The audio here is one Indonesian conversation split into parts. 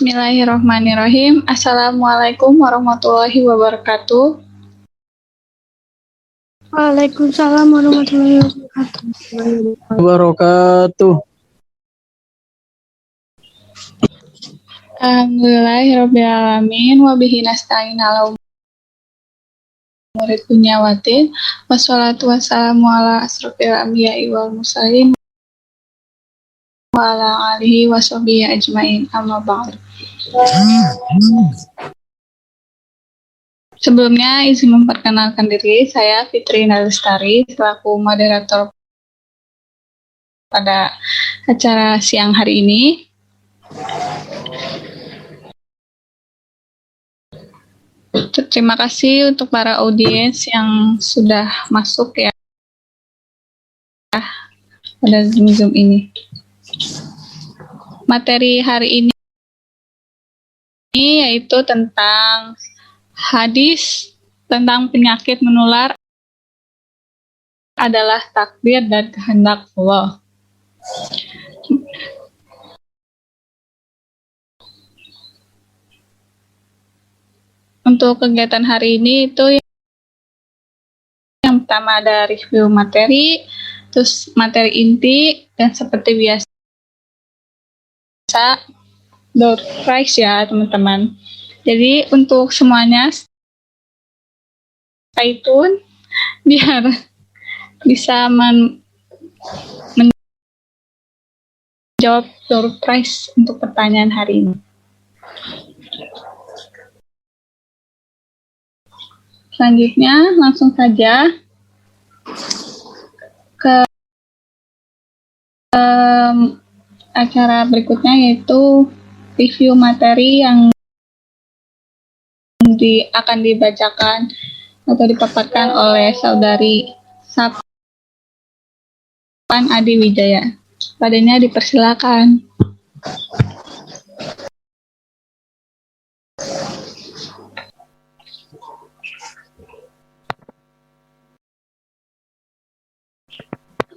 Bismillahirrahmanirrahim. Assalamualaikum warahmatullahi wabarakatuh. Waalaikumsalam warahmatullahi wabarakatuh. Alhamdulillahirrabbilalamin. Wabihi nasta'in ala umurid dunya waddin. Wassalatu wassalamu ala asrofil anbiya'i wal mursalin wa ala alihi washabihi ajmain. Amma ba'd. Sebelumnya izin memperkenalkan diri, saya Fitri Nalestari selaku moderator pada acara siang hari ini. Terima kasih untuk para audiens yang sudah masuk ya pada Zoom ini. Materi hari ini yaitu tentang hadis tentang penyakit menular adalah takdir dan kehendak Allah. Untuk kegiatan hari ini itu yang pertama ada review materi, terus materi inti, dan seperti biasa door prize ya teman-teman. Jadi untuk semuanya stay tune biar bisa menjawab door prize untuk pertanyaan hari ini. Selanjutnya langsung saja ke acara berikutnya, yaitu review materi yang akan dibacakan atau dipaparkan oleh saudari Sapan Adi Wijaya. Padanya dipersilakan.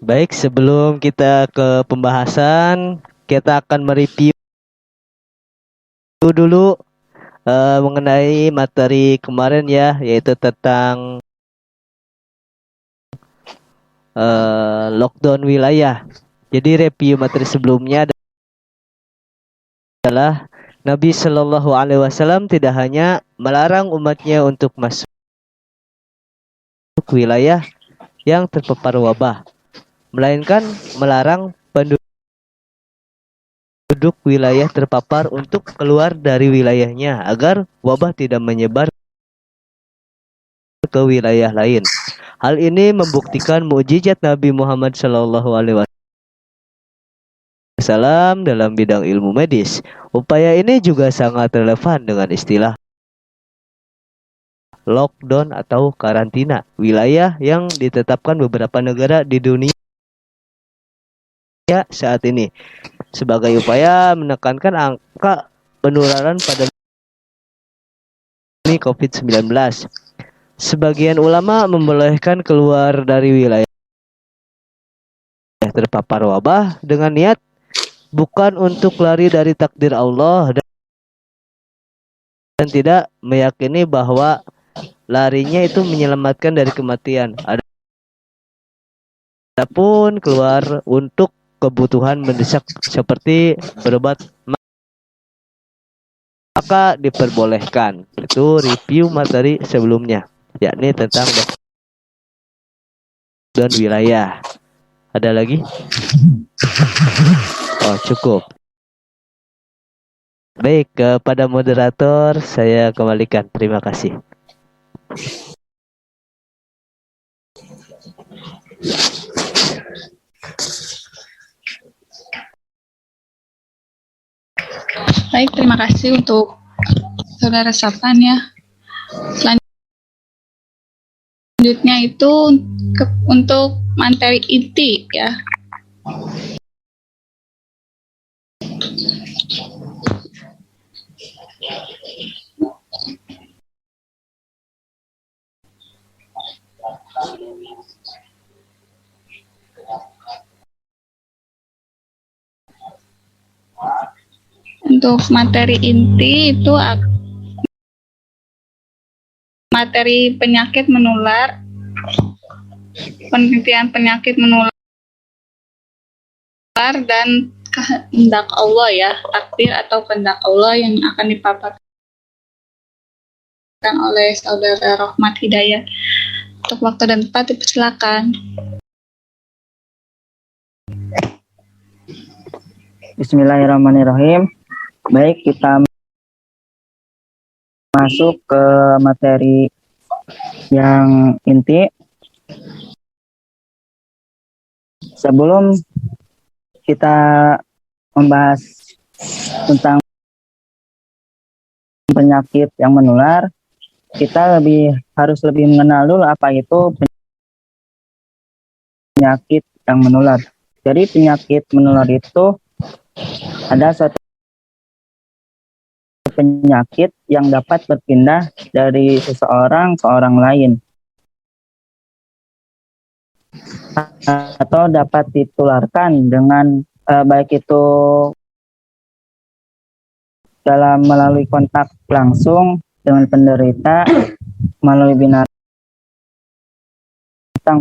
Baik, sebelum kita ke pembahasan, kita akan mereview dulu mengenai materi kemarin ya, yaitu tentang lockdown wilayah. Jadi review materi sebelumnya adalah Nabi Shallallahu Alaihi Wasallam tidak hanya melarang umatnya untuk masuk wilayah yang terpapar wabah, melainkan melarang penduduk wilayah terpapar untuk keluar dari wilayahnya agar wabah tidak menyebar ke wilayah lain. Hal ini membuktikan mukjizat Nabi Muhammad SAW dalam bidang ilmu medis. Upaya ini juga sangat relevan dengan istilah lockdown atau karantina wilayah yang ditetapkan beberapa negara di dunia saat ini sebagai upaya menekankan angka penularan pada COVID-19. Sebagian ulama membolehkan keluar dari wilayah terpapar wabah dengan niat bukan untuk lari dari takdir Allah dan tidak meyakini bahwa larinya itu menyelamatkan dari kematian. Adapun keluar untuk kebutuhan mendesak seperti berobat maka diperbolehkan. Itu review materi sebelumnya, yakni tentang dan wilayah. Ada lagi? Oh, cukup. Baik, kepada moderator saya kembalikan. Terima kasih. Baik, terima kasih untuk saudara Sapan ya. Selanjutnya itu untuk materi inti ya. Untuk materi inti itu materi penyakit menular, penelitian penyakit menular, dan kehendak Allah ya, takdir atau kehendak Allah yang akan dipaparkan oleh saudara Rohmat Hidayat. Untuk waktu dan tempat dipersilakan. Bismillahirrahmanirrahim. Baik, kita masuk ke materi yang inti. Sebelum kita membahas tentang penyakit yang menular, kita harus lebih mengenal dulu apa itu penyakit yang menular. Jadi penyakit menular itu ada suatu penyakit yang dapat berpindah dari seseorang ke orang lain atau dapat ditularkan dengan baik itu melalui kontak langsung dengan penderita, melalui binatang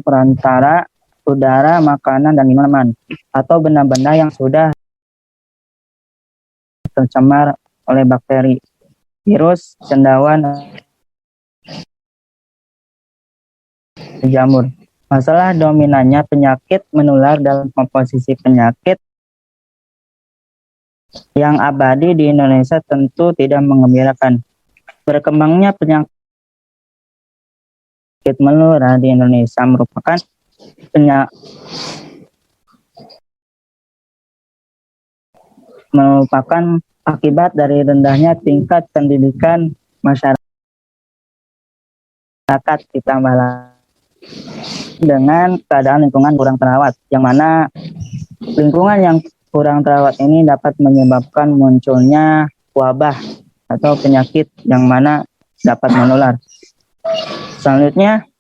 perantara, udara, makanan, dan minuman, atau benda-benda yang sudah tercemar oleh bakteri, virus, cendawan, jamur. Masalah dominannya penyakit menular dalam komposisi penyakit yang abadi di Indonesia tentu tidak menggembirakan. Berkembangnya penyakit menular di Indonesia merupakan akibat dari rendahnya tingkat pendidikan masyarakat, ditambah dengan keadaan lingkungan kurang terawat, yang mana lingkungan yang kurang terawat ini dapat menyebabkan munculnya wabah atau penyakit yang mana dapat menular. Selanjutnya,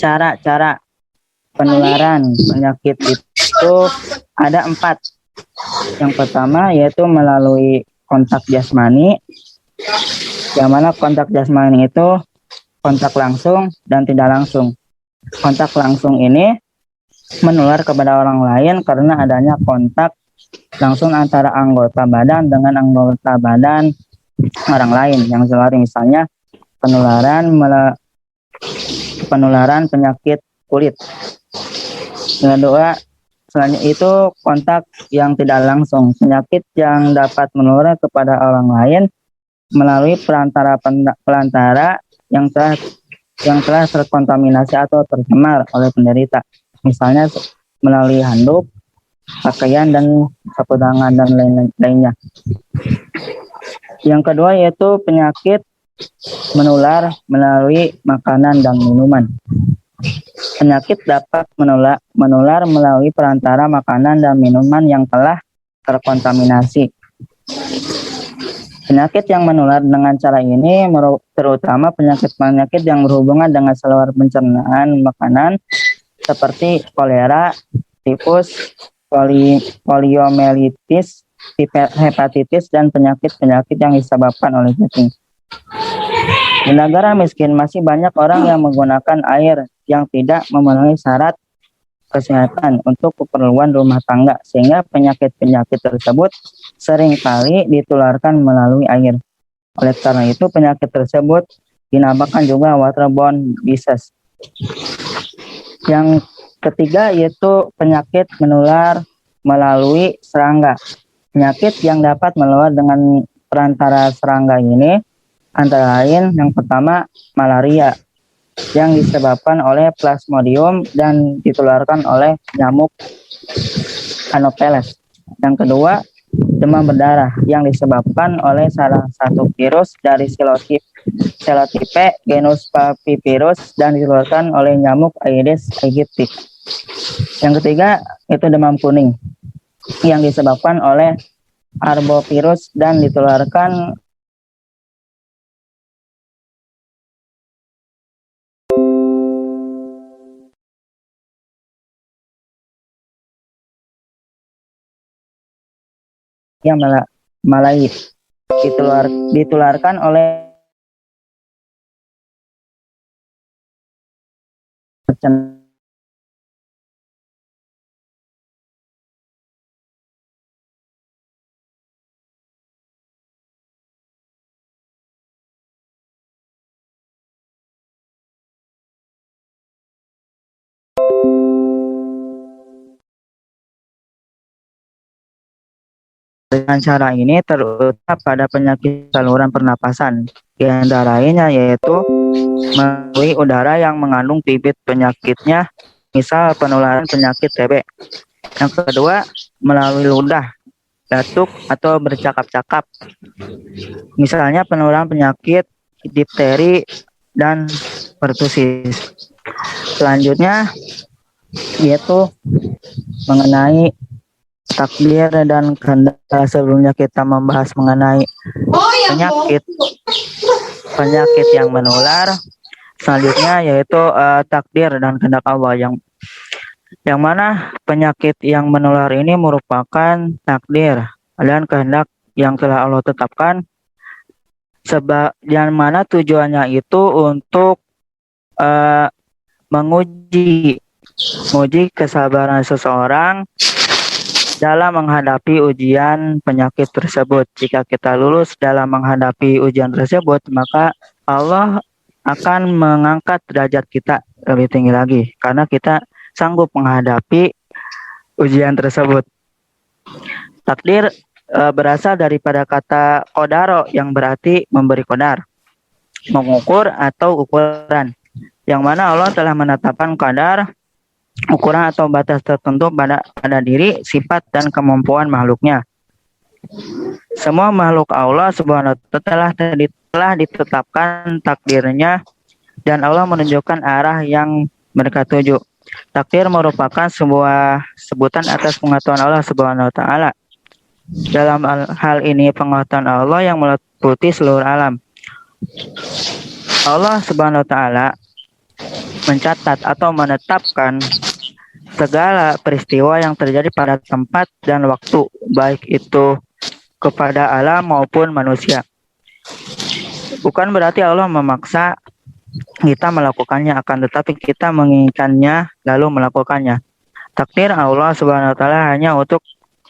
cara-cara penularan penyakit itu ada 4. Yang pertama yaitu melalui kontak jasmani, yang mana kontak jasmani itu kontak langsung dan tidak langsung. Kontak langsung ini menular kepada orang lain karena adanya kontak langsung antara anggota badan dengan anggota badan orang lain yang menular, misalnya penularan penyakit kulit. Kedua, selanjutnya itu kontak yang tidak langsung, penyakit yang dapat menular kepada orang lain melalui pelantara yang telah terkontaminasi atau tercemar oleh penderita, misalnya melalui handuk, pakaian, dan sapu tangan, dan lainnya. Yang kedua yaitu penyakit menular melalui makanan dan minuman. Penyakit dapat menular melalui perantara makanan dan minuman yang telah terkontaminasi. Penyakit yang menular dengan cara ini terutama penyakit-penyakit yang berhubungan dengan saluran pencernaan makanan seperti kolera, tifus, poliomyelitis, hepatitis, dan penyakit-penyakit yang disebabkan oleh cacing. Di negara miskin masih banyak orang yang menggunakan air yang tidak memenuhi syarat kesehatan untuk keperluan rumah tangga, sehingga penyakit-penyakit tersebut seringkali ditularkan melalui air. Oleh karena itu, penyakit tersebut dinamakan juga waterborne disease. Yang ketiga yaitu penyakit menular melalui serangga. Penyakit yang dapat menular dengan perantara serangga ini antara lain yang pertama malaria, yang disebabkan oleh Plasmodium dan ditularkan oleh nyamuk Anopheles. Yang kedua, demam berdarah yang disebabkan oleh salah satu virus dari selotipe genus Papivirus dan ditularkan oleh nyamuk Aedes aegypti. Yang ketiga, itu demam kuning yang disebabkan oleh Arbovirus dan ditularkan malai ditularkan oleh dengan cara ini terutama pada penyakit saluran pernapasan. Di antaranya yaitu melalui udara yang mengandung bibit penyakitnya, misal penularan penyakit TB. Yang kedua, melalui ludah, batuk, atau bercakap-cakap. Misalnya penularan penyakit difteri dan pertusis. Selanjutnya yaitu mengenai takdir dan kehendak. Sebelumnya kita membahas mengenai penyakit yang menular. Selanjutnya yaitu takdir dan kehendak Allah, yang mana penyakit yang menular ini merupakan takdir dan kehendak yang telah Allah tetapkan, yang mana tujuannya itu untuk menguji kesabaran seseorang dalam menghadapi ujian penyakit tersebut. Jika kita lulus dalam menghadapi ujian tersebut, maka Allah akan mengangkat derajat kita lebih tinggi lagi karena kita sanggup menghadapi ujian tersebut. Takdir berasal daripada kata qadaro yang berarti memberi qadar, mengukur atau ukuran, yang mana Allah telah menetapkan qadar, ukuran atau batas tertentu pada diri, sifat, dan kemampuan makhluknya. Semua makhluk Allah Subhanahu wa Ta'ala telah ditetapkan takdirnya dan Allah menunjukkan arah yang mereka tuju. Takdir merupakan sebuah sebutan atas pengetahuan Allah Subhanahu wa Ta'ala. Dalam hal ini pengetahuan Allah yang meliputi seluruh alam. Allah Subhanahu wa Ta'ala mencatat atau menetapkan segala peristiwa yang terjadi pada tempat dan waktu, baik itu kepada alam maupun manusia. Bukan berarti Allah memaksa kita melakukannya, akan tetapi kita menginginkannya lalu melakukannya. Takdir Allah Subhanahu wa Ta'ala hanya untuk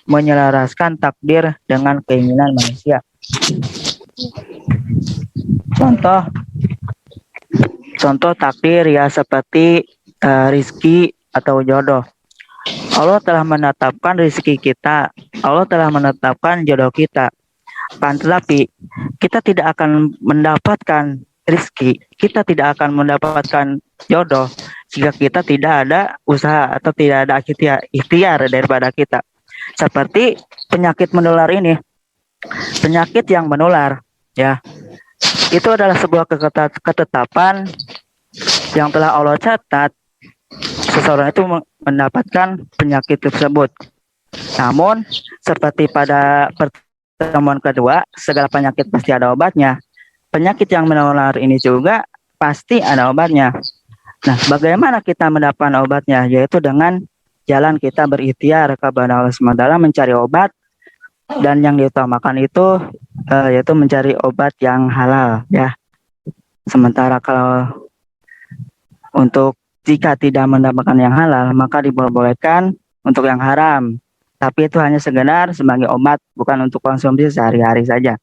menyelaraskan takdir dengan keinginan manusia. Contoh takdir ya seperti rizki atau jodoh. Allah telah menetapkan rizki kita, Allah telah menetapkan jodoh kita. Tetapi kita tidak akan mendapatkan rizki, kita tidak akan mendapatkan jodoh jika kita tidak ada usaha atau tidak ada ikhtiar daripada kita. Seperti penyakit menular ini, penyakit yang menular, ya, itu adalah sebuah ketetapan yang telah Allah catat. Seseorang itu mendapatkan penyakit tersebut. Namun, seperti pada pertemuan kedua, segala penyakit pasti ada obatnya. Penyakit yang menular ini juga pasti ada obatnya. Nah, bagaimana kita mendapatkan obatnya? Yaitu dengan jalan kita berikhtiar kepada Allah SWT mencari obat, dan yang diutamakan itu yaitu mencari obat yang halal, ya. Sementara kalau untuk jika tidak mendapatkan yang halal, maka diperbolehkan untuk yang haram. Tapi itu hanya sekedar sebagai obat, bukan untuk konsumsi sehari-hari saja.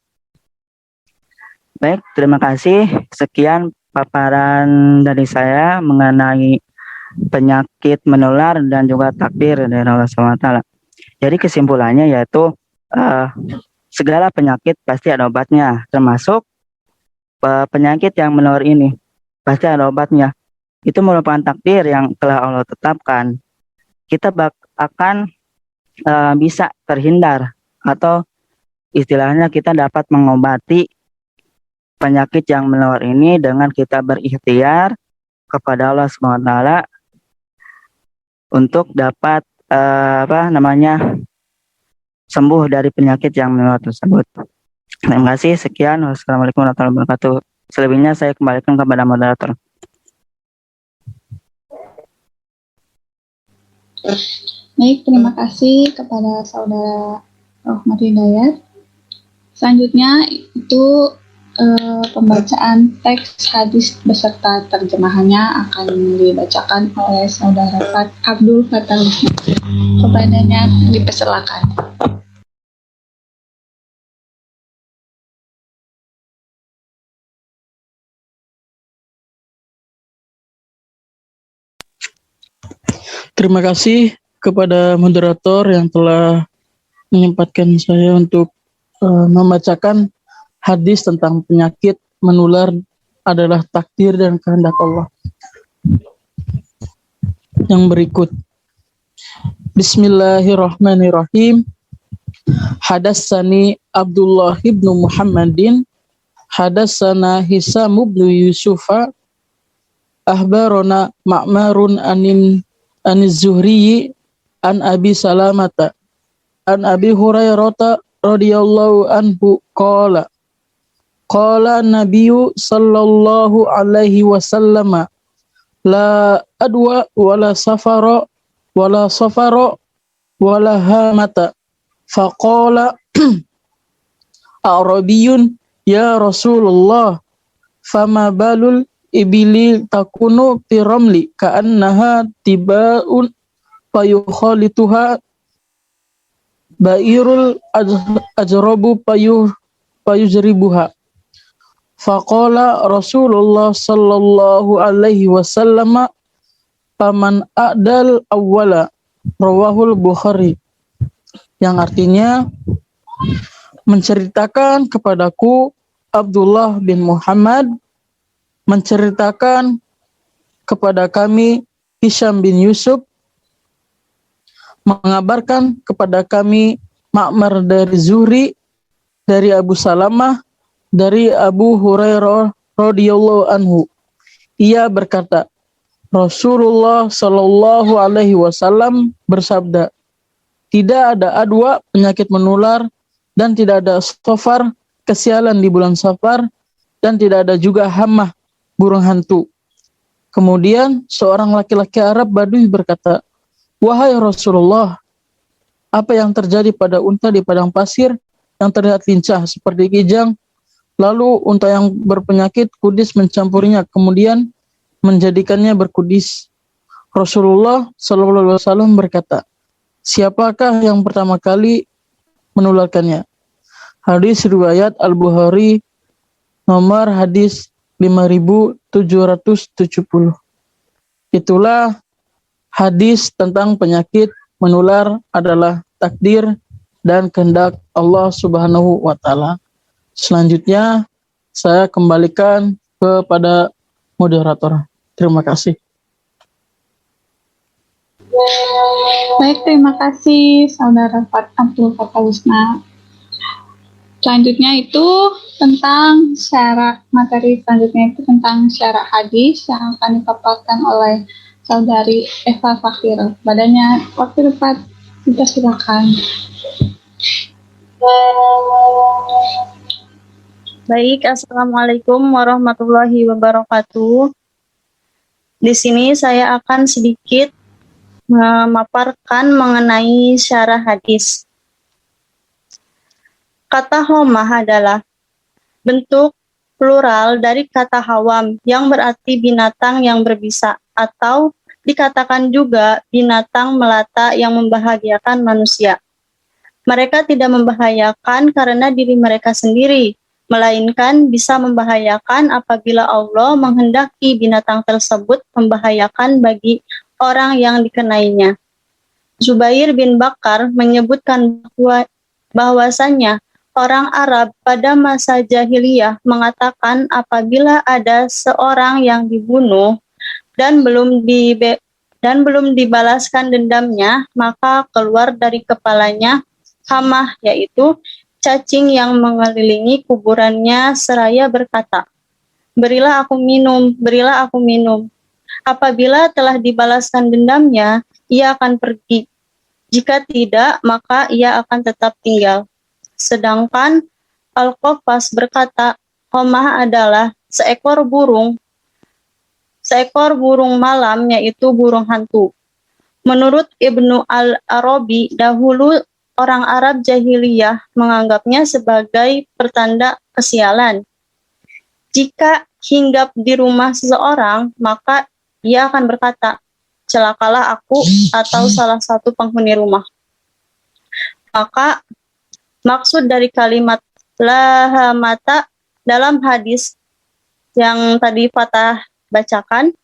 Baik, terima kasih. Sekian paparan dari saya mengenai penyakit menular dan juga takdir dari Allah SWT. Jadi kesimpulannya yaitu segala penyakit pasti ada obatnya, termasuk penyakit yang menular ini pasti ada obatnya. Itu merupakan takdir yang telah Allah tetapkan. Kita akan bisa terhindar atau istilahnya kita dapat mengobati penyakit yang menular ini dengan kita berikhtiar kepada Allah SWT untuk dapat sembuh dari penyakit yang menular tersebut. Terima kasih. Sekian. Wassalamualaikum warahmatullahi wabarakatuh. Selebihnya saya kembalikan kepada moderator. Baik, terima kasih kepada Saudara Rohmat Hidayat. Selanjutnya itu pembacaan teks hadis beserta terjemahannya akan dibacakan oleh saudara Abdul Fattah. Kepadanya dipersilakan. Terima kasih kepada moderator yang telah menyempatkan saya untuk membacakan hadis tentang penyakit menular adalah takdir dan kehendak Allah. Yang berikut. Bismillahirrahmanirrahim. Hadatsani Abdullah ibnu Muhammadin, hadatsana Hisam ibnu Yusufa, ahbarona Ma'marun Zuhri an Abi Salamata an Abi Hurairah radhiyallahu anhu qala Nabiyyu sallallahu alaihi wasallam la adwa wala safara wala hamata faqala Arabiyun ya Rasulullah fama balul ibili takunu piramli ka'annaha tibaun payukhalituha bairul ajrabu payujribuha. Faqala Rasulullah sallallahu alaihi wasallam paman a'dal awwala, rawahul Bukhari. Yang artinya, menceritakan kepadaku Abdullah bin Muhammad, menceritakan kepada kami Hisham bin Yusuf, mengabarkan kepada kami Ma'mar dari Zuhri, dari Abu Salamah, dari Abu Hurairah radhiyallahu anhu. Ia berkata, Rasulullah sallallahu alaihi wasallam bersabda, tidak ada adwa, penyakit menular, dan tidak ada safar, kesialan di bulan Safar, dan tidak ada juga hamah, burung hantu. Kemudian seorang laki-laki Arab Badui berkata, wahai Rasulullah, apa yang terjadi pada unta di padang pasir yang terlihat lincah seperti kijang, lalu unta yang berpenyakit kudis mencampurinya, kemudian menjadikannya berkudis. Rasulullah SAW berkata, siapakah yang pertama kali menularkannya? Hadis riwayat Al-Bukhari, nomor hadis 5770. Itulah hadis tentang penyakit menular adalah takdir dan kehendak Allah Subhanahu wa taala. Selanjutnya saya kembalikan kepada moderator. Terima kasih. Baik, terima kasih saudara Abdul Fattah Wisna. Selanjutnya itu tentang syarat, materi selanjutnya itu tentang syarat hadis yang akan dipaparkan oleh saudari Eva Fakhir. Badannya waktu depan, kita silakan. Baik, Assalamualaikum warahmatullahi wabarakatuh. Di sini saya akan sedikit memaparkan mengenai syarah hadis. Kata homah adalah bentuk plural dari kata hawam yang berarti binatang yang berbisa, atau dikatakan juga binatang melata yang membahagiakan manusia. Mereka tidak membahayakan karena diri mereka sendiri, melainkan bisa membahayakan apabila Allah menghendaki binatang tersebut membahayakan bagi orang yang dikenainya. Zubair bin Bakar menyebutkan bahwasannya orang Arab pada masa jahiliyah mengatakan apabila ada seorang yang dibunuh dan belum dibalaskan dendamnya, maka keluar dari kepalanya hamah, yaitu cacing yang mengelilingi kuburannya seraya berkata, berilah aku minum, berilah aku minum. Apabila telah dibalaskan dendamnya, ia akan pergi. Jika tidak, maka ia akan tetap tinggal. Sedangkan Al-Qafas berkata, homah adalah seekor burung malam, yaitu burung hantu. Menurut Ibnu Al-Arabi, dahulu orang Arab jahiliyah menganggapnya sebagai pertanda kesialan. Jika hinggap di rumah seseorang, maka ia akan berkata, celakalah aku atau salah satu penghuni rumah. Maka maksud dari kalimat lahamata dalam hadis yang tadi Fatah bacakan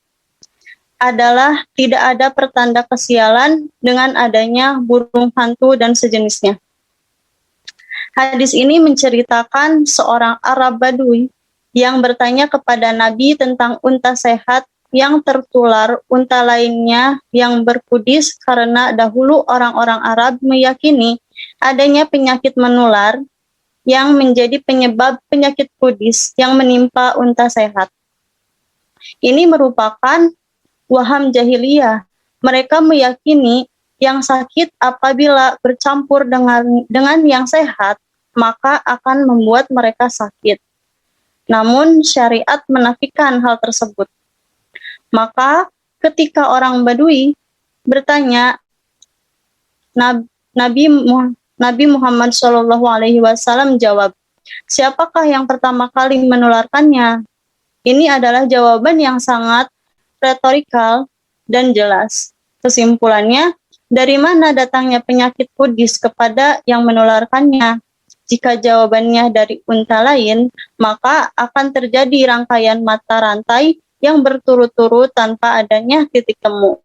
adalah tidak ada pertanda kesialan dengan adanya burung hantu dan sejenisnya. Hadis ini menceritakan seorang Arab Badui yang bertanya kepada Nabi tentang unta sehat yang tertular unta lainnya yang berkudis karena dahulu orang-orang Arab meyakini adanya penyakit menular yang menjadi penyebab penyakit kudis yang menimpa unta sehat. Ini merupakan waham jahiliyah. Mereka meyakini yang sakit apabila bercampur dengan yang sehat, maka akan membuat mereka sakit. Namun syariat menafikan hal tersebut. Maka ketika orang Badui bertanya, Nabi Muhammad SAW jawab, siapakah yang pertama kali menularkannya? Ini adalah jawaban yang sangat retorikal dan jelas. Kesimpulannya, dari mana datangnya penyakit kudis kepada yang menularkannya? Jika jawabannya dari unta lain, maka akan terjadi rangkaian mata rantai yang berturut-turut tanpa adanya titik temu.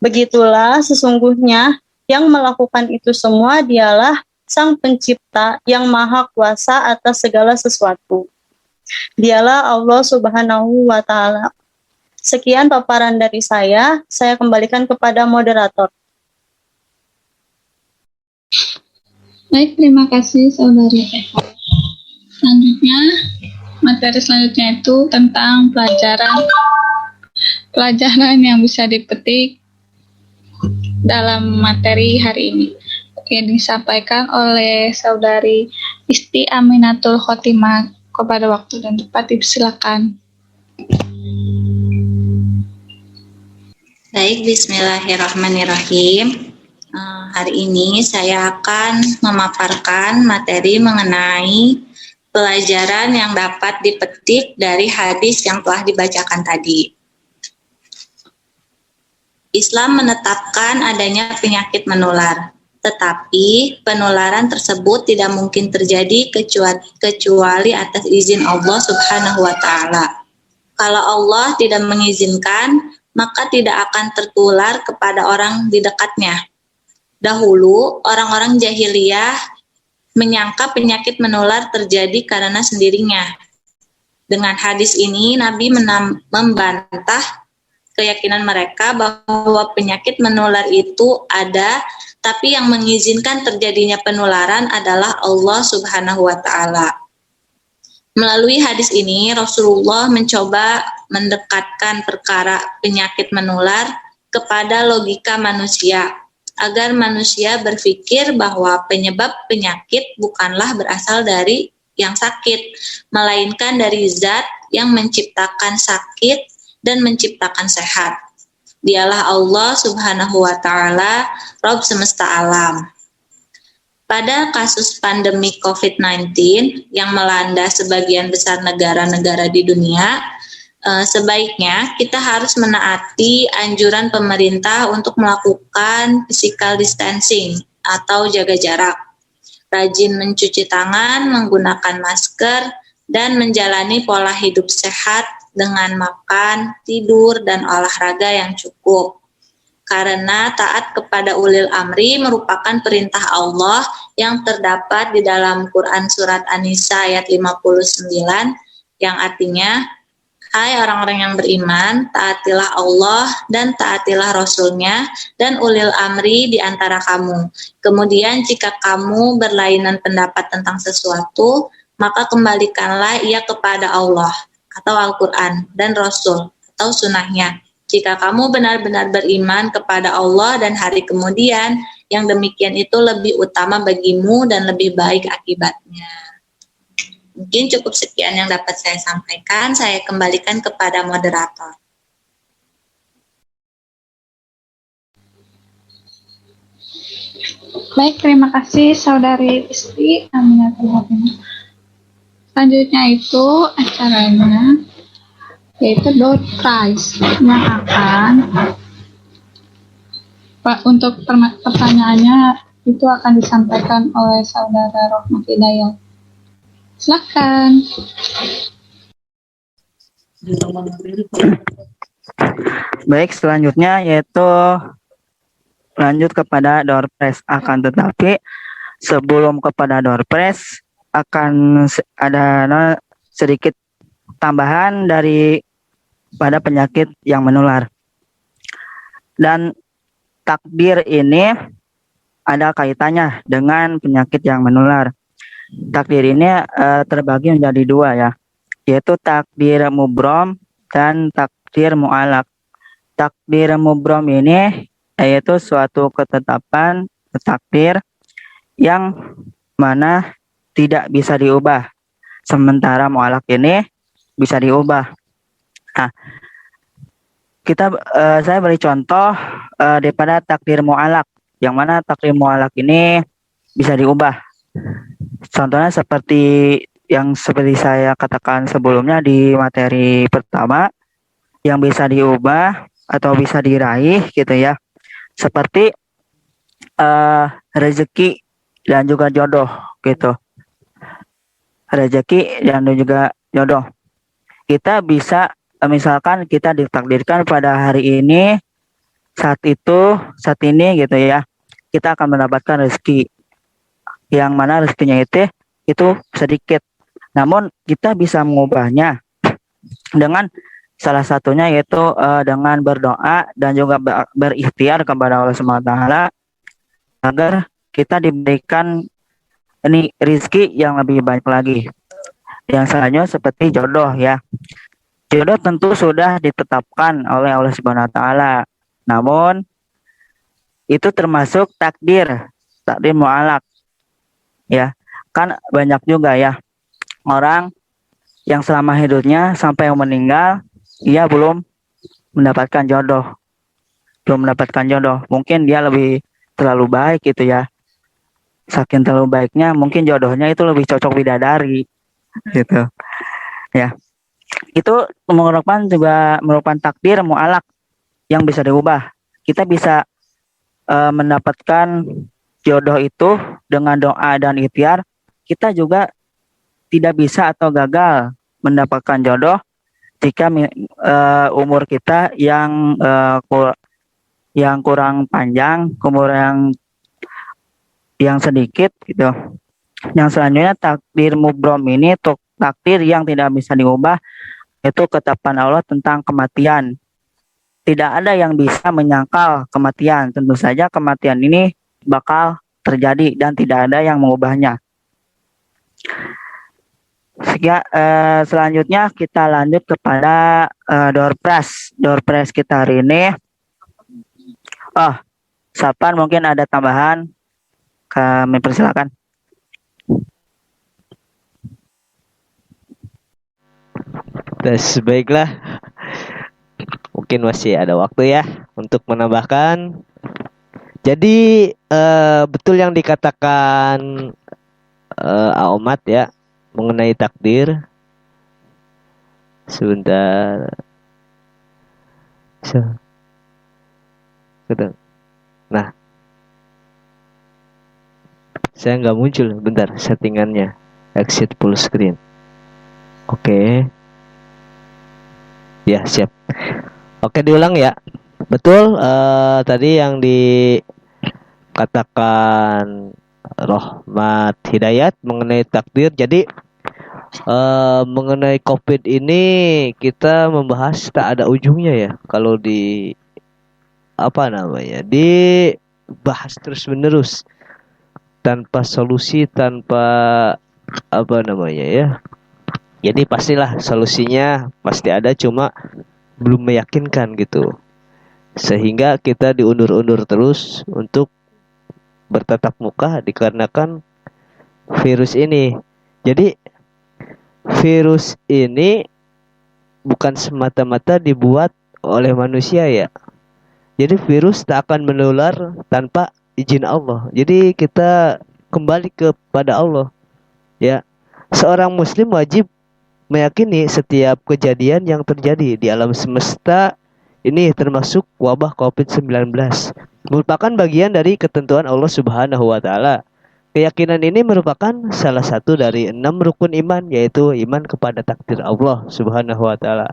Begitulah sesungguhnya yang melakukan itu semua dialah Sang Pencipta yang Maha Kuasa atas segala sesuatu. Dialah Allah Subhanahu wa Ta'ala. Sekian paparan dari saya kembalikan kepada moderator. Baik, terima kasih Saudari Eva. Selanjutnya, materi selanjutnya itu tentang pelajaran yang bisa dipetik dalam materi hari ini. Yang disampaikan oleh Saudari Isti Aminatul Khotimah. Kepada waktu dan tempat, silakan. Baik, bismillahirrahmanirrahim. Hari ini saya akan memaparkan materi mengenai pelajaran yang dapat dipetik dari hadis yang telah dibacakan tadi. Islam menetapkan adanya penyakit menular, tetapi penularan tersebut tidak mungkin terjadi kecuali atas izin Allah Subhanahu wa Ta'ala. Kalau Allah tidak mengizinkan, maka tidak akan tertular kepada orang di dekatnya. Dahulu, orang-orang jahiliyah menyangka penyakit menular terjadi karena sendirinya. Dengan hadis ini, Nabi membantah keyakinan mereka bahwa penyakit menular itu ada, tapi yang mengizinkan terjadinya penularan adalah Allah Subhanahu wa Ta'ala. Melalui hadis ini, Rasulullah mencoba mendekatkan perkara penyakit menular kepada logika manusia, agar manusia berpikir bahwa penyebab penyakit bukanlah berasal dari yang sakit, melainkan dari zat yang menciptakan sakit dan menciptakan sehat. Dialah Allah Subhanahu wa Ta'ala, Rabb semesta alam. Pada kasus pandemi COVID-19 yang melanda sebagian besar negara-negara di dunia, sebaiknya kita harus menaati anjuran pemerintah untuk melakukan physical distancing atau jaga jarak, rajin mencuci tangan, menggunakan masker, dan menjalani pola hidup sehat dengan makan, tidur, dan olahraga yang cukup. Karena taat kepada ulil amri merupakan perintah Allah yang terdapat di dalam Quran Surat An-Nisa ayat 59, yang artinya, hai orang-orang yang beriman, taatilah Allah dan taatilah Rasul-Nya dan ulil amri di antara kamu. Kemudian jika kamu berlainan pendapat tentang sesuatu, maka kembalikanlah ia kepada Allah atau Al-Quran dan Rasul atau sunnahnya. Jika kamu benar-benar beriman kepada Allah dan hari kemudian, yang demikian itu lebih utama bagimu dan lebih baik akibatnya. Mungkin cukup sekian yang dapat saya sampaikan. Saya kembalikan kepada moderator. Baik, terima kasih Saudari Isti Aminatul Fatimah. Selanjutnya itu acaranya yaitu door prize yang akan untuk pertanyaannya itu akan disampaikan oleh Saudara Rohmat Hidayat. Silakan. Baik, selanjutnya yaitu lanjut kepada door prize. Akan tetapi sebelum kepada door prize akan ada sedikit tambahan dari pada penyakit yang menular. Dan takdir ini ada kaitannya dengan penyakit yang menular. Takdir ini terbagi menjadi dua ya, yaitu takdir mubrom dan takdir mu'alak. Takdir mubrom ini yaitu suatu ketetapan takdir yang mana tidak bisa diubah. Sementara mu'alak ini bisa diubah. Nah, saya beri contoh daripada takdir mu'alak, yang mana takdir mu'alak ini bisa diubah. Contohnya seperti saya katakan sebelumnya di materi pertama, yang bisa diubah atau bisa diraih gitu ya, seperti rezeki dan juga jodoh gitu. Rezeki dan juga jodoh. Kita bisa misalkan kita ditakdirkan pada hari ini, saat ini gitu ya, kita akan mendapatkan rezeki yang mana rezekinya itu sedikit. Namun kita bisa mengubahnya dengan salah satunya yaitu dengan berdoa dan juga berikhtiar kepada Allah SWT agar kita diberikan ini rezeki yang lebih baik lagi. Yang selanjutnya seperti jodoh ya. Jodoh tentu sudah ditetapkan oleh Allah Subhanahu wa taala. Namun itu termasuk takdir mu'alak. Ya, kan banyak juga ya orang yang selama hidupnya sampai meninggal ia belum mendapatkan jodoh. Mungkin dia lebih terlalu baik gitu ya. Saking terlalu baiknya mungkin jodohnya itu lebih cocok bidadari gitu. Ya. Itu merupakan takdir mu'alak yang bisa diubah. Kita bisa mendapatkan jodoh itu dengan doa dan ikhtiar. Kita juga tidak bisa atau gagal mendapatkan jodoh jika umur kita yang kurang panjang, umur yang sedikit gitu. Yang selanjutnya takdir mubrom ini takdir yang tidak bisa diubah, itu ketetapan Allah tentang kematian. Tidak ada yang bisa menyangkal kematian. Tentu saja kematian ini bakal terjadi dan tidak ada yang mengubahnya. Selanjutnya kita lanjut kepada door prize. Door prize kita hari ini. Sapan mungkin ada tambahan. Kami persilakan. Baiklah. Mungkin masih ada waktu ya untuk menambahkan. Jadi betul yang dikatakan Aomat ya mengenai takdir. Sebentar. Nah, saya nggak muncul. Bentar, settingannya exit full screen. Oke. Ya, siap. Oke, diulang ya. Betul tadi yang dikatakan Rohmat Hidayat mengenai takdir. Jadi mengenai COVID ini kita membahas tak ada ujungnya ya. Kalau dibahas terus menerus tanpa solusi, tanpa jadi pastilah solusinya pasti ada, cuma belum meyakinkan gitu, sehingga kita diundur-undur terus untuk bertatap muka dikarenakan virus ini. Jadi virus ini bukan semata-mata dibuat oleh manusia ya. Jadi virus tak akan menular tanpa izin Allah. Jadi kita kembali kepada Allah. Ya, seorang muslim wajib meyakini setiap kejadian yang terjadi di alam semesta ini, termasuk wabah COVID-19, merupakan bagian dari ketentuan Allah Subhanahu wa taala. Keyakinan ini merupakan salah satu dari 6 rukun iman, yaitu iman kepada takdir Allah Subhanahu wa taala.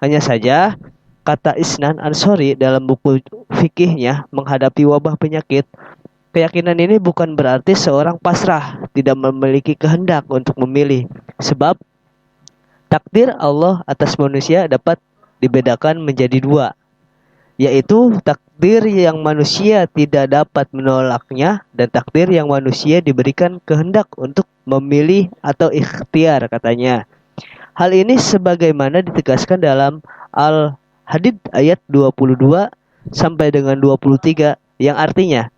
Hanya saja, kata Isnan Ansori dalam buku fikihnya menghadapi wabah penyakit, keyakinan ini bukan berarti seorang pasrah, tidak memiliki kehendak untuk memilih. Sebab takdir Allah atas manusia dapat dibedakan menjadi 2, yaitu takdir yang manusia tidak dapat menolaknya dan takdir yang manusia diberikan kehendak untuk memilih atau ikhtiar, katanya. Hal ini sebagaimana ditegaskan dalam Al-Hadid ayat 22 sampai dengan 23, yang artinya,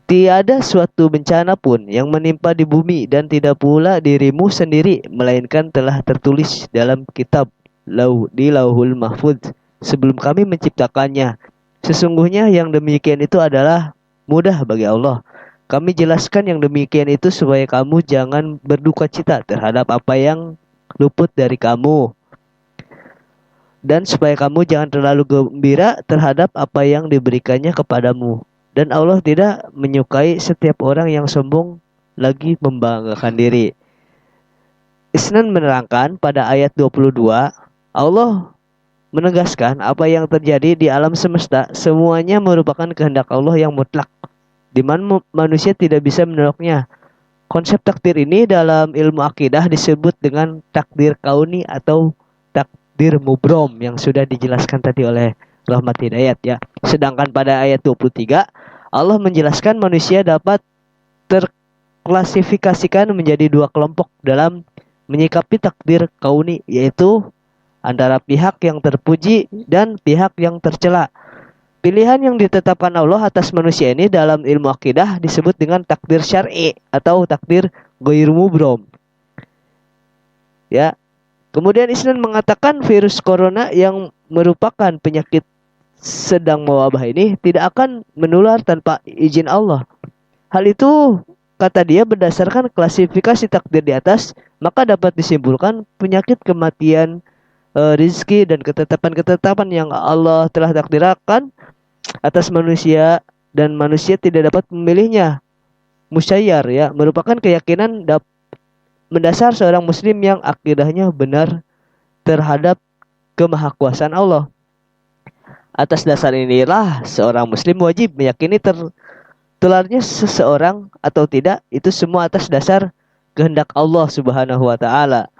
tiada suatu bencana pun yang menimpa di bumi dan tidak pula dirimu sendiri, melainkan telah tertulis dalam kitab di Lauhul Mahfudz sebelum kami menciptakannya. Sesungguhnya yang demikian itu adalah mudah bagi Allah. Kami jelaskan yang demikian itu supaya kamu jangan berduka cita terhadap apa yang luput dari kamu, dan supaya kamu jangan terlalu gembira terhadap apa yang diberikannya kepadamu. Dan Allah tidak menyukai setiap orang yang sombong lagi membanggakan diri. Isnan menerangkan pada ayat 22, Allah menegaskan apa yang terjadi di alam semesta semuanya merupakan kehendak Allah yang mutlak, di mana manusia tidak bisa menolaknya. Konsep takdir ini dalam ilmu akidah disebut dengan takdir kauni atau takdir mubrom yang sudah dijelaskan tadi oleh Rahmat Hidayat, ya. Sedangkan pada ayat 23 Allah menjelaskan manusia dapat terklasifikasikan menjadi 2 kelompok dalam menyikapi takdir kauni, yaitu antara pihak yang terpuji dan pihak yang tercela. Pilihan yang ditetapkan Allah atas manusia ini dalam ilmu akidah disebut dengan takdir syar'i atau takdir ghair mubrom. Ya. Kemudian Isnan mengatakan virus corona yang merupakan penyakit sedang mewabah ini tidak akan menular tanpa izin Allah. Hal itu, kata dia, berdasarkan klasifikasi takdir di atas, maka dapat disimpulkan penyakit, kematian, rizki dan ketetapan-ketetapan yang Allah telah takdirkan atas manusia dan manusia tidak dapat memilihnya. Musyayyar, ya, merupakan keyakinan mendasar seorang muslim yang akidahnya benar terhadap kemahakuasaan Allah. Atas dasar inilah seorang muslim wajib meyakini tertularnya seseorang atau tidak itu semua atas dasar kehendak Allah Subhanahu wa taala.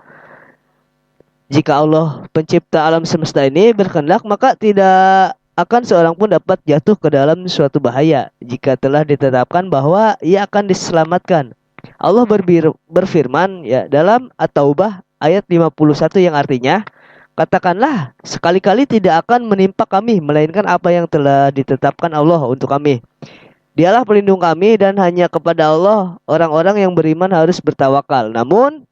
Jika Allah pencipta alam semesta ini berkehendak, maka tidak akan seorang pun dapat jatuh ke dalam suatu bahaya jika telah ditetapkan bahwa ia akan diselamatkan. Allah berfirman, ya, dalam At-Taubah ayat 51 yang artinya, katakanlah, sekali-kali tidak akan menimpa kami melainkan apa yang telah ditetapkan Allah untuk kami. Dialah pelindung kami dan hanya kepada Allah orang-orang yang beriman harus bertawakal. Namun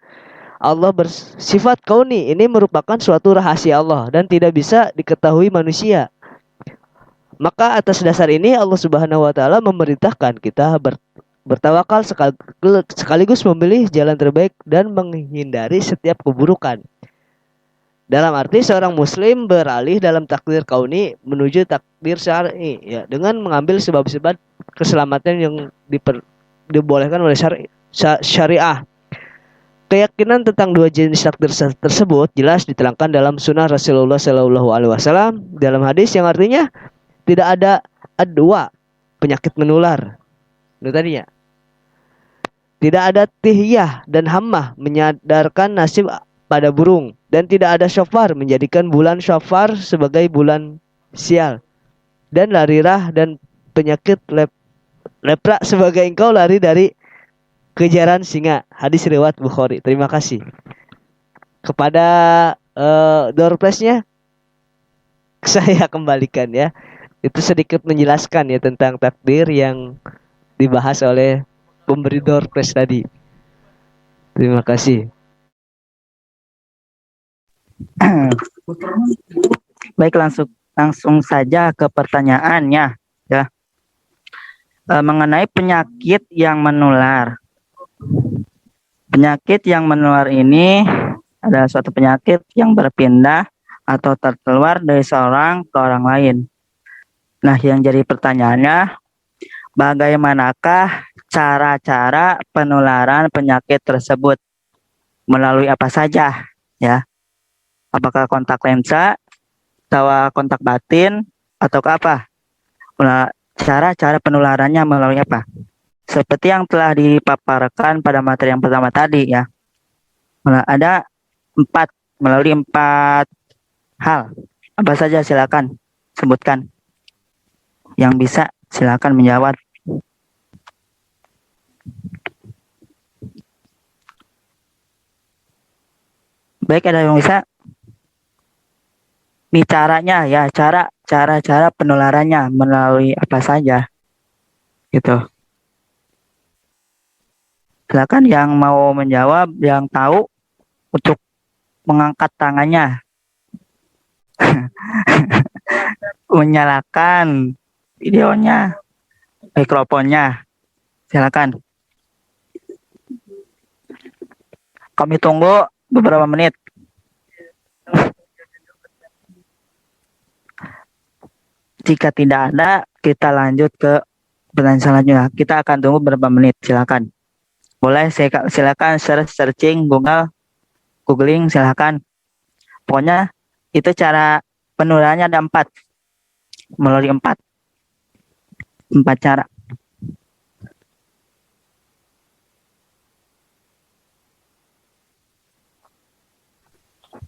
Allah bersifat kauni, ini merupakan suatu rahasia Allah dan tidak bisa diketahui manusia. Maka atas dasar ini Allah Subhanahu wa taala memerintahkan kita bertawakal sekaligus memilih jalan terbaik dan menghindari setiap keburukan. Dalam arti seorang muslim beralih dalam takdir kauni menuju takdir syar'i, ya, dengan mengambil sebab-sebab keselamatan yang dibolehkan oleh syariah. Keyakinan tentang 2 jenis takdir tersebut jelas diterangkan dalam sunnah Rasulullah SAW dalam hadis yang artinya tidak ada adwa, penyakit menular. Itu tadinya. Tidak ada tihyah dan hammah, menyadarkan nasib pada burung, dan tidak ada syafar, menjadikan bulan syafar sebagai bulan sial, dan larirah dan penyakit lepra sebagai engkau lari dari kejaran singa. Hadis riwayat Bukhari. Terima kasih. Kepada door prize-nya saya kembalikan, ya. Itu sedikit menjelaskan, ya, tentang takdir yang dibahas oleh pemberi door prize tadi. Terima kasih. Baik, langsung saja ke pertanyaannya, ya. mengenai penyakit yang menular. Penyakit yang menular ini adalah suatu penyakit yang berpindah atau tertular dari seorang ke orang lain. Nah, yang jadi pertanyaannya, bagaimanakah cara-cara penularan penyakit tersebut? Melalui apa saja, ya? Apakah kontak lensa, atau kontak batin, atau apa? Cara-cara penularannya melalui apa? Seperti yang telah dipaparkan pada materi yang pertama tadi, ya. Ada melalui 4 hal. Apa saja silakan sebutkan. Yang bisa silakan menjawab. Baik, ada yang bisa? Ini caranya ya, cara penularannya melalui apa saja. Gitu. Silakan yang mau menjawab, yang tahu untuk mengangkat tangannya. Menyalakan videonya, mikrofonnya. Silakan. Kami tunggu beberapa menit. Jika tidak ada, kita lanjut ke pertanyaan selanjutnya. Kita akan tunggu beberapa menit. Silakan. Boleh silakan searching googling silakan. Pokoknya itu cara penularannya ada 4. Melalui 4 cara.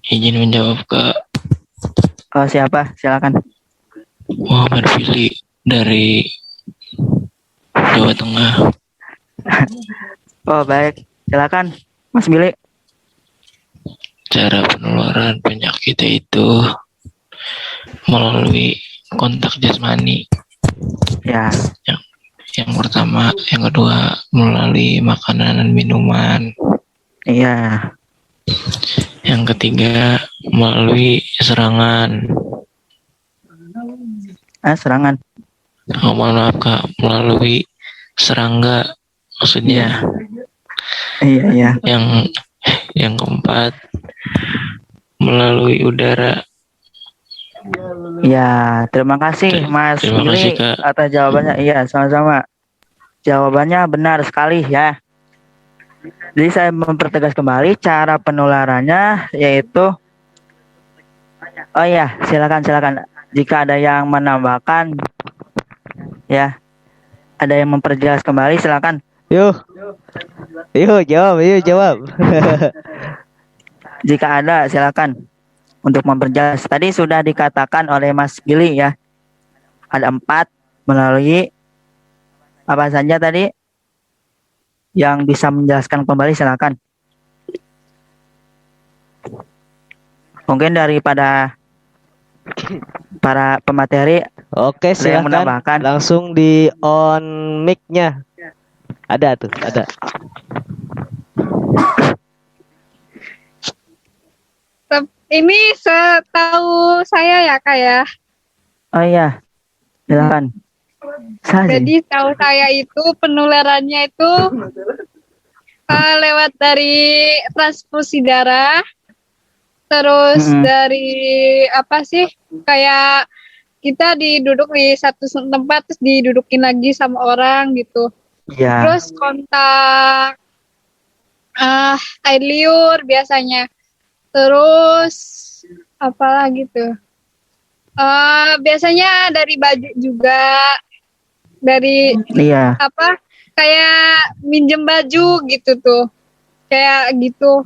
Izin menjawab Kak. Siapa? Silakan. Muhammad Fili dari Jawa Tengah. Oh, baik. Silakan, Mas Billy. Cara penularan penyakit itu melalui kontak jasmani. Ya. Yang pertama, yang kedua melalui makanan dan minuman. Iya. Yang ketiga melalui serangan. Serangan. Oh, mohon maaf Kak, melalui serangga maksudnya. Iya. Yang keempat melalui udara. Ya, terima kasih Mas Terima Billy kasih, Kak. atas jawabannya. Iya, sama-sama. Jawabannya benar sekali ya. Jadi saya mempertegas kembali cara penularannya yaitu silakan. Jika ada yang menambahkan ya, ada yang memperjelas kembali silakan. Yuk jawab. Jika ada silakan untuk memperjelas. Tadi sudah dikatakan oleh Mas Billy ya. Ada 4 melalui apa saja tadi? Yang bisa menjelaskan kembali silakan. Mungkin daripada para pemateri Oke, ada yang silakan menambahkan. langsung di on mic-nya. Ada. Ini setahu saya ya Kak ya. Oh iya, silakan. Jadi tahu saya itu penularannya itu lewat dari transfusi darah, terus dari apa sih, kayak kita diduduk di satu tempat terus didudukin lagi sama orang gitu. Iya. Terus kontak air liur biasanya. Terus apa lagi tuh? Biasanya dari baju juga. Dari apa, kayak minjem baju gitu tuh, kayak gitu.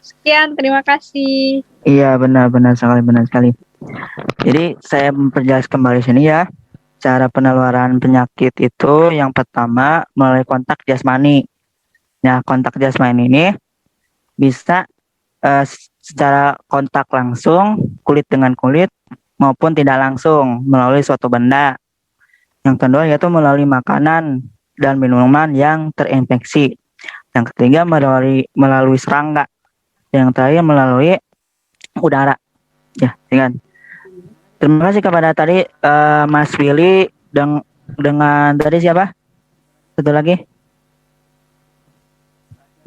Sekian, terima kasih. Iya, benar sekali. Jadi saya memperjelas kembali sini ya, cara penularan penyakit itu yang pertama melalui kontak jasmani. Nah, kontak jasmani ini bisa secara kontak langsung kulit dengan kulit maupun tidak langsung melalui suatu benda. Yang kedua yaitu melalui makanan dan minuman yang terinfeksi. Yang ketiga melalui serangga. Yang terakhir melalui udara. Ya, dengan. Terima kasih kepada tadi Mas Willy dengan dari siapa? Satu lagi.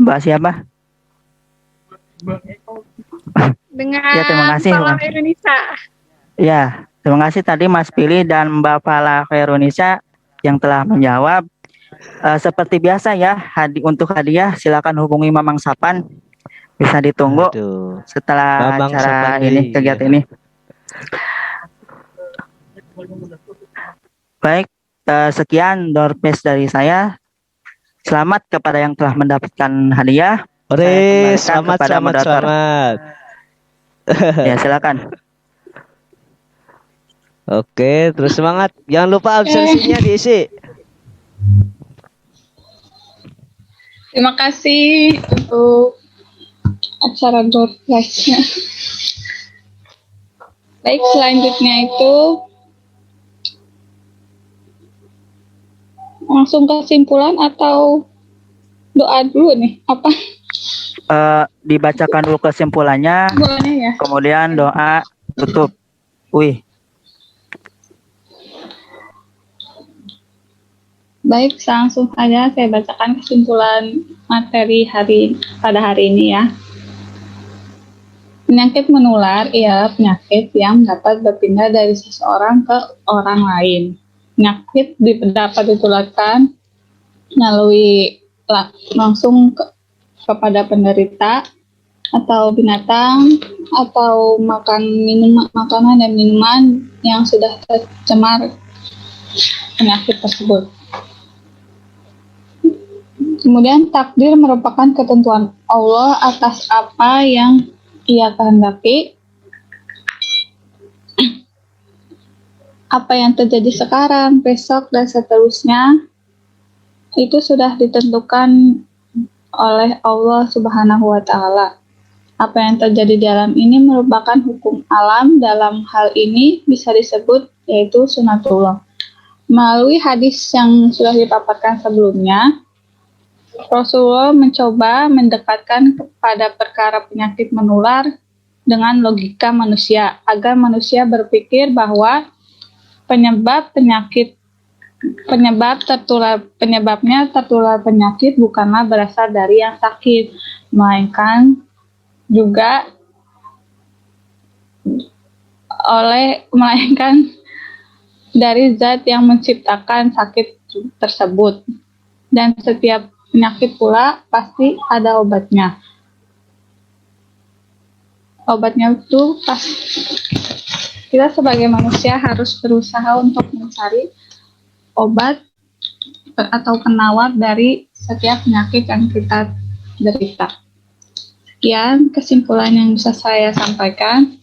Mbak siapa? Dengan Ya, terima kasih, Salam Mbak. Indonesia. Ya, terima kasih tadi Mas Pilih dan Mbak Fala Khairunisa yang telah menjawab. Seperti biasa ya, untuk hadiah silakan hubungi Mamang Sapan. Bisa ditunggu Aduh. setelah Mamang acara Sapan ini, nih, kegiatan iya. ini. Baik, sekian doorpass dari saya. Selamat kepada yang telah mendapatkan hadiah. Ore, Saya kembalikan selamat, kepada selamat, moderator. selamat. Ya, silakan. Oke, terus semangat. Jangan lupa absensinya diisi. Terima kasih untuk acara door prize-nya. Baik, selanjutnya itu langsung kesimpulan atau doa dulu nih? Apa Dibacakan dulu kesimpulannya, kesimpulannya ya? kemudian doa tutup. Wih, Baik, langsung saja saya bacakan kesimpulan materi pada hari ini ya. Penyakit menular ialah penyakit yang dapat berpindah dari seseorang ke orang lain. Penyakit dapat ditularkan melalui langsung kepada penderita atau binatang atau makanan dan minuman yang sudah tercemar penyakit tersebut. Kemudian takdir merupakan ketentuan Allah atas apa yang Ia kehendaki. Apa yang terjadi sekarang, besok, dan seterusnya itu sudah ditentukan oleh Allah Subhanahu wa Ta'ala. Apa yang terjadi di alam ini merupakan hukum alam. Dalam hal ini bisa disebut yaitu sunatullah. Melalui hadis yang sudah dipaparkan sebelumnya, Rasulullah mencoba mendekatkan kepada perkara penyakit menular dengan logika manusia agar manusia berpikir bahwa penyebabnya tertular penyakit bukanlah berasal dari yang sakit, melainkan dari zat yang menciptakan sakit tersebut. Dan setiap penyakit pula pasti ada obatnya. Obatnya itu kita sebagai manusia harus berusaha untuk mencari obat atau penawar dari setiap penyakit yang kita derita. Sekian kesimpulan yang bisa saya sampaikan.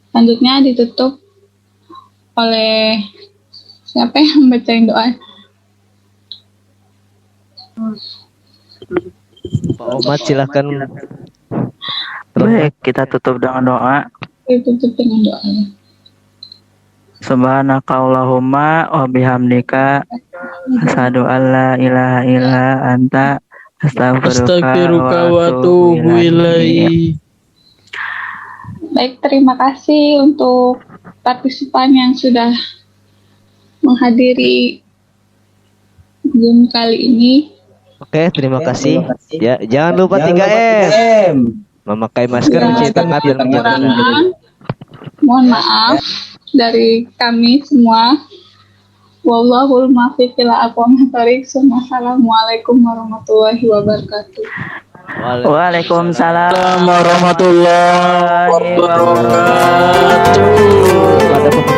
Selanjutnya ditutup oleh siapa yang bacain doa? Pak Omat silakan. baik, kita tutup dengan doa. Ditutup dengan doa. Subhanakallahumma wa bihamdika asyhadu an la ilaha illa anta Astaghfiruka wa atubu ilaih. Baik, terima kasih untuk partisipan yang sudah menghadiri Zoom kali ini. Oke, terima kasih. Ya, jangan lupa 3M. Memakai masker, mencuci tangan, dan menjaga jarak. Mohon maaf dari kami semua. Wallahul muwaffiq ila aqwamit thoriq. Assalamualaikum warahmatullahi wabarakatuh. Waalaikumsalam Warahmatullahi wabarakatuh. Pada